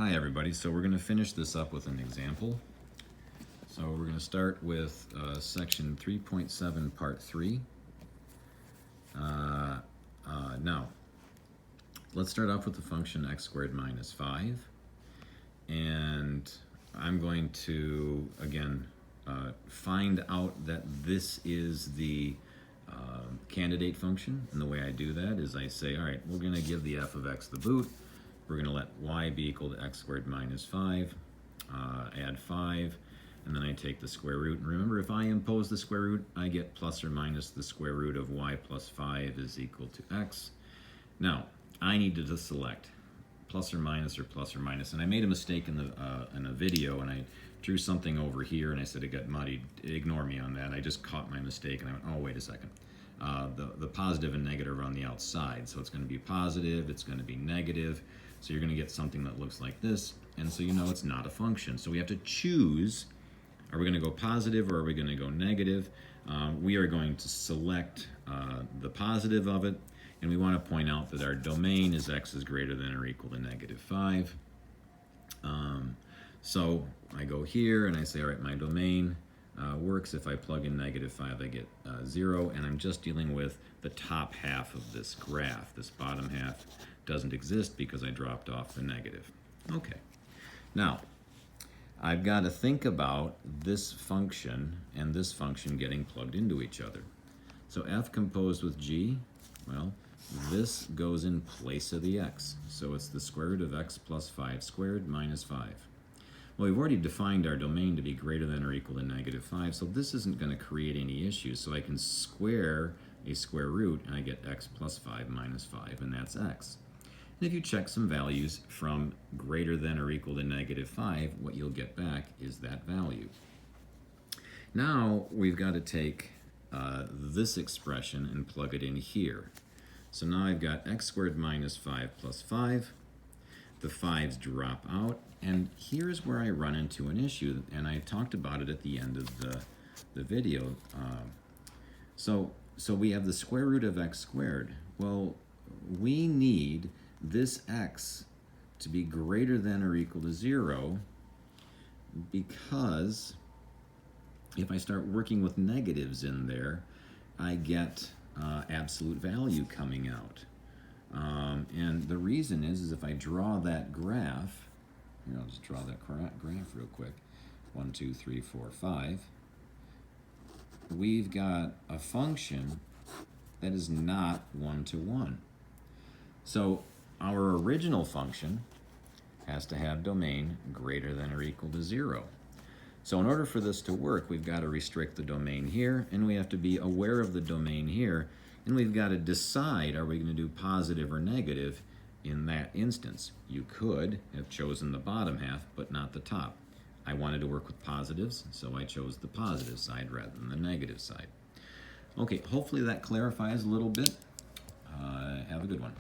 Hi everybody, so we're going to finish this up with an example. So we're going to start with section 3.7 part 3. Now, let's start off with the function x squared minus 5. And I'm going to, again, find out that this is the candidate function. And the way I do that is I say, all right, we're going to give the f of x the boot. We're going to let y be equal to x squared minus 5, add 5, and then I take the square root. And remember, if I impose the square root, I get plus or minus the square root of y plus 5 is equal to x. Now, I needed to select plus or minus or plus or minus, and I made a mistake in a video, and I drew something over here, and I said it got muddied. Ignore me on that. I just caught my mistake, and I went, oh, wait a second. The positive and negative are on the outside, so it's going to be positive, it's going to be negative. So you're going to get something that looks like this, and so you know it's not a function. So we have to choose, are we going to go positive or are we going to go negative? We are going to select the positive of it, and we want to point out that our domain is x is greater than or equal to negative 5. So I go here and I say, all right, my domain works. If I plug in negative 5, I get 0, and I'm just dealing with the top half of this graph. This bottom half doesn't exist because I dropped off the negative. Okay, now I've got to think about this function and this function getting plugged into each other. So f composed with g, well, this goes in place of the x. So it's the square root of x plus 5 squared minus 5. Well, we've already defined our domain to be greater than or equal to negative 5, so this isn't going to create any issues. So I can square a square root, and I get x plus 5 minus 5, and that's x. And if you check some values from greater than or equal to negative 5, what you'll get back is that value. Now we've got to take this expression and plug it in here. So now I've got x squared minus 5 plus 5. The 5's drop out, and here's where I run into an issue, and I talked about it at the end of the video. So we have the square root of x squared. Well, we need this x to be greater than or equal to 0, because if I start working with negatives in there, I get absolute value coming out. And the reason is if I draw that graph, here, I'll just draw that graph real quick. 1, 2, 3, 4, 5. We've got a function that is not one-to-one. So our original function has to have domain greater than or equal to 0. So in order for this to work, we've got to restrict the domain here, and we have to be aware of the domain here, and we've got to decide, are we going to do positive or negative in that instance? You could have chosen the bottom half, but not the top. I wanted to work with positives, so I chose the positive side rather than the negative side. Okay, hopefully that clarifies a little bit. Have a good one.